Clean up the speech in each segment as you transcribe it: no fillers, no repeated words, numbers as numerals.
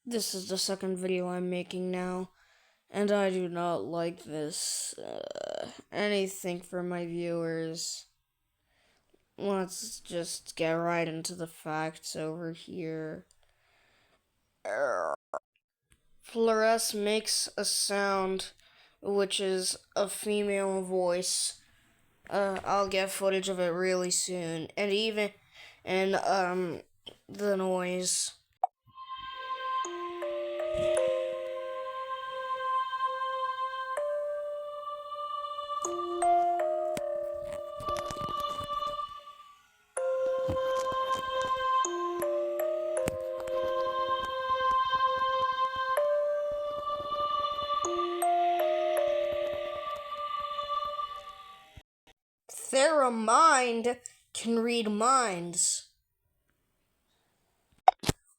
This is the second video I'm making now, and I do not like this. Anything for my viewers. Let's just get right into the facts over here. Flores makes a sound, which is a female voice. I'll get footage of it really soon, and the noise. Theramind can read minds.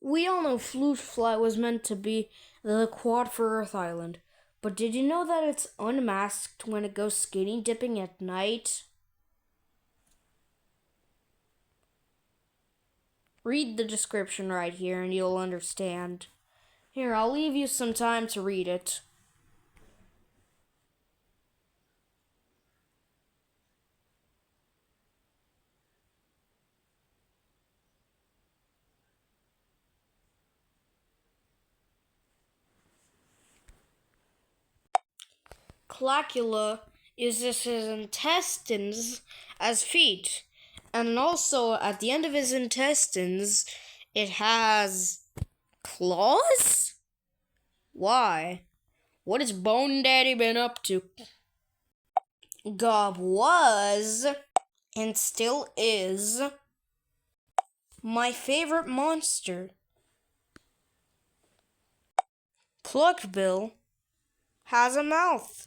We all know Flute Fly was meant to be the quad for Earth Island, but did you know that it's unmasked when it goes skating dipping at night? Read the description right here and you'll understand. Here, I'll leave you some time to read it. Clacula uses his intestines as feet, and also at the end of his intestines, it has claws? Why? What has Bone Daddy been up to? Gob was, and still is, my favorite monster. Cluckbill has a mouth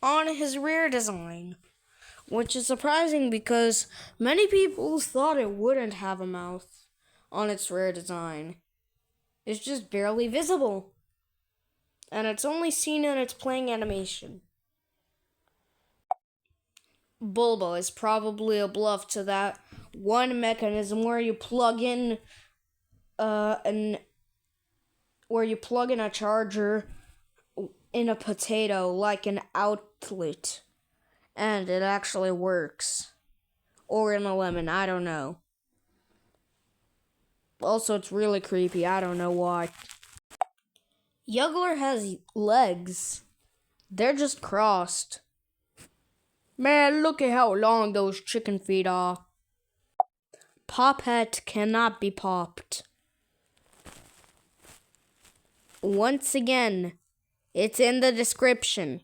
on his rear design, which is surprising because many people thought it wouldn't have a mouth on its rear design. It's just barely visible, and it's only seen in its playing animation. Bulbo is probably a bluff to that one mechanism where you plug in a charger in a potato like an outlet, and it actually works. Or in a lemon, I don't know. Also, it's really creepy, I don't know why. Yuggler has legs. They're just crossed. Man, look at how long those chicken feet are. Poppet cannot be popped. Once again, it's in the description.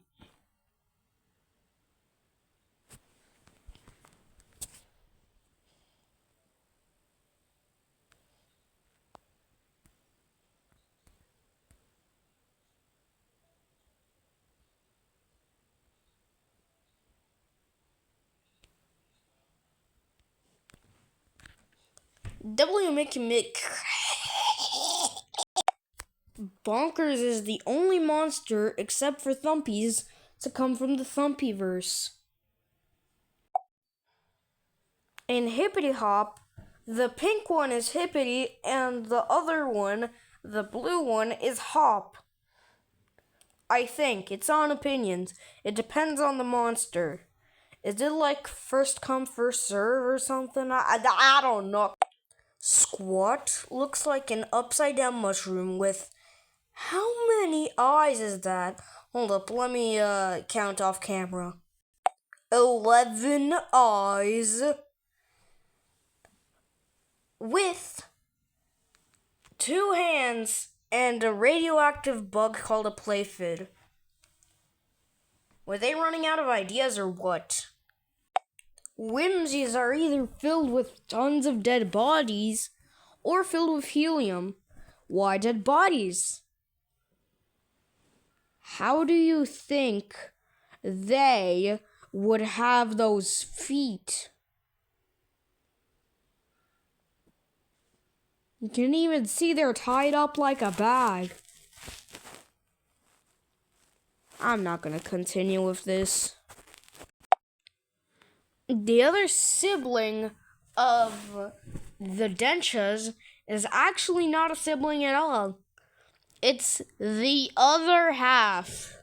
W. Mickey Mick. Bonkers is the only monster, except for Thumpies, to come from the Thumpyverse. In Hippity Hop, the pink one is Hippity, and the other one, the blue one, is Hop. I think. It's on opinions. It depends on the monster. Is it like first come, first serve or something? I don't know. Squat looks like an upside down mushroom with... How many eyes is that? Hold up, let me count off camera. 11 eyes. With 2 hands and a radioactive bug called a Playfid. Were they running out of ideas or what? Whimsies are either filled with tons of dead bodies or filled with helium. Why dead bodies? How do you think they would have those feet? You can even see they're tied up like a bag. I'm not gonna continue with this. The other sibling of the Denchas is actually not a sibling at all. It's the other half.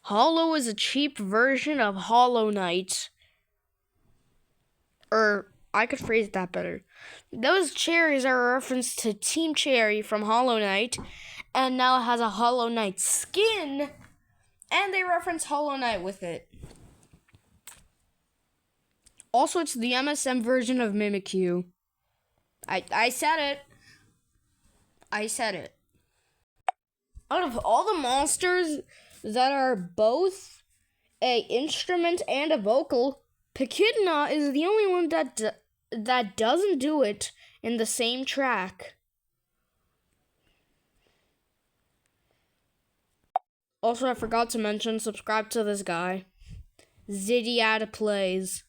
Hollow is a cheap version of Hollow Knight. Or, I could phrase that better. Those cherries are a reference to Team Cherry from Hollow Knight, and now it has a Hollow Knight skin, and they reference Hollow Knight with it. Also, it's the MSM version of Mimikyu. I said it. I said it. Out of all the monsters that are both a instrument and a vocal, Echidna is the only one that doesn't do it in the same track. Also, I forgot to mention, subscribe to this guy. Zidiad Plays.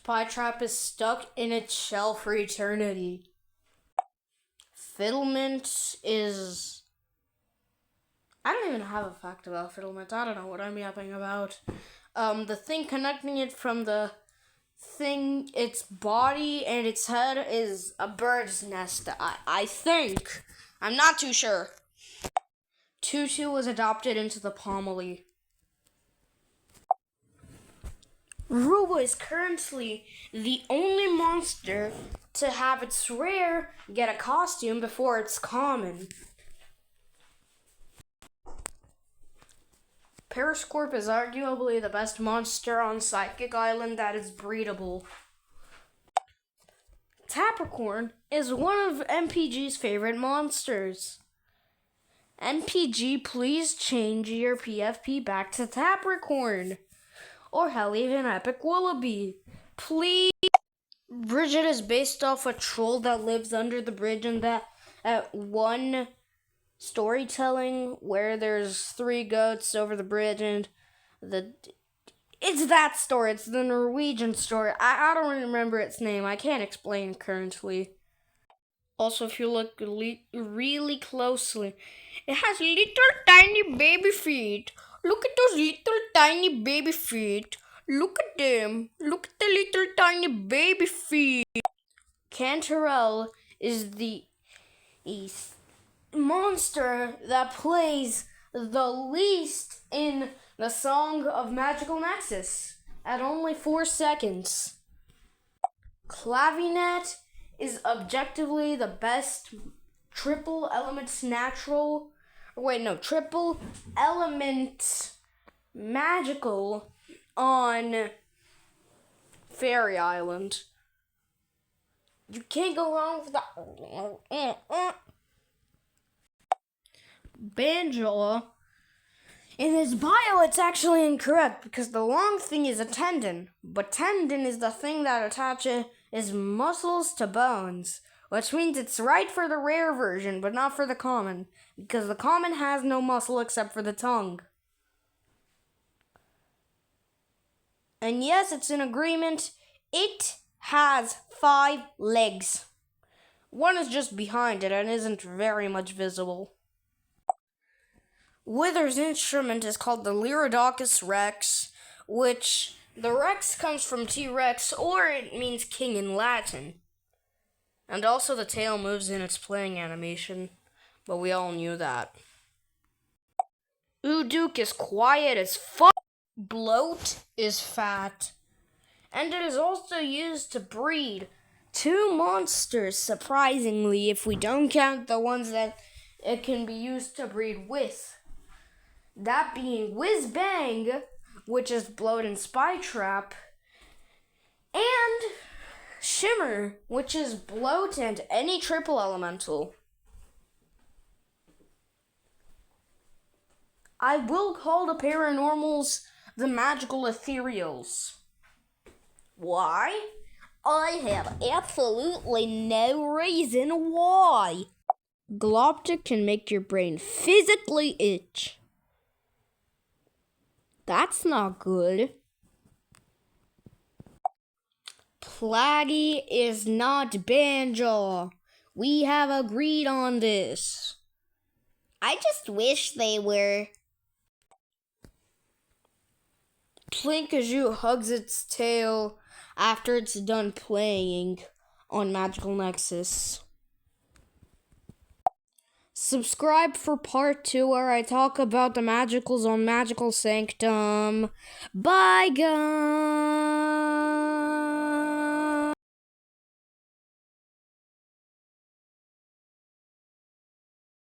Spytrap is stuck in its shell for eternity. Fiddlement is... I don't even have a fact about Fiddlement. I don't know what I'm yapping about. The thing connecting it from the thing, its body and its head is a bird's nest, I think. I'm not too sure. Tutu was adopted into the Pommelie. Ruba is currently the only monster to have its rare get a costume before it's common. Periscorp is arguably the best monster on Psychic Island that is breedable. Tapricorn is one of MPG's favorite monsters. MPG, please change your PFP back to Tapricorn. Or hell, even Epic Wallaby. Please. Bridget is based off a troll that lives under the bridge, and that at one storytelling where there's 3 goats over the bridge, and it's that story. It's the Norwegian story. I don't remember its name. I can't explain currently. Also, if you look really closely, it has little tiny baby feet. Look at those little tiny baby feet. Look at them. Look at the little tiny baby feet. Cantarell is the monster that plays the least in the Song of Magical Nexus at only 4 seconds. Clavinet is objectively the best triple element magical on Fairy Island. You can't go wrong with that. Banjola, in his bio, it's actually incorrect because the long thing is a tendon, but tendon is the thing that attaches muscles to bones, which means it's right for the rare version, but not for the common, because the common has no muscle except for the tongue. And yes, it's an agreement. It has 5 legs. One is just behind it and isn't very much visible. Wither's instrument is called the Lyrodocus Rex, which the Rex comes from T-Rex, or it means king in Latin. And also the tail moves in its playing animation, but we all knew that. Uduk is quiet as fuck. Bloat is fat. And it is also used to breed 2 monsters, surprisingly, if we don't count the ones that it can be used to breed with. That being Whiz Bang, which is Bloat and Spytrap, and Shimmer, which is Bloat and any triple elemental. I will call the paranormals the magical ethereals. Why? I have absolutely no reason why. Gloptic can make your brain physically itch. That's not good. Plaggy is not Banjo. We have agreed on this. I just wish they were. Plinkazoo hugs its tail after it's done playing on Magical Nexus. Subscribe for part 2 where I talk about the magicals on Magical Sanctum. Bye, guys!